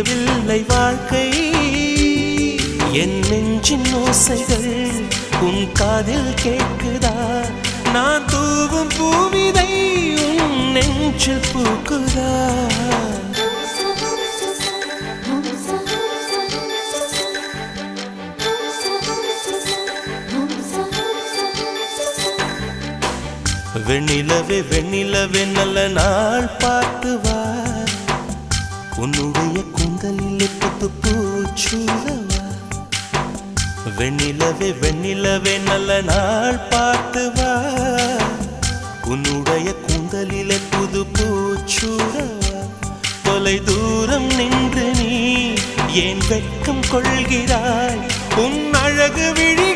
புரியவில்லை வாழ்க்கை என் நெஞ்சின் ஓசைகள் உன் காதில் கேட்குதா நான் தூவும் பூவிதை உன் நெஞ்சில் பூக்குதா வெண்ணிலவே வெண்ணிலவே நல்ல நாள் பார்த்து வா உன்னுடைய கூந்தலில் புத்து பூச்சூடவா வெண்ணிலவே வெண்ணிலவே நல்ல நாள் பார்த்து வா உன்னுடைய கூந்தலில் புது பூச்சூடவா தொலை தூரம் நின்று நீ ஏன் வெட்கம் கொள்கிறாய் உன் அழகு விழி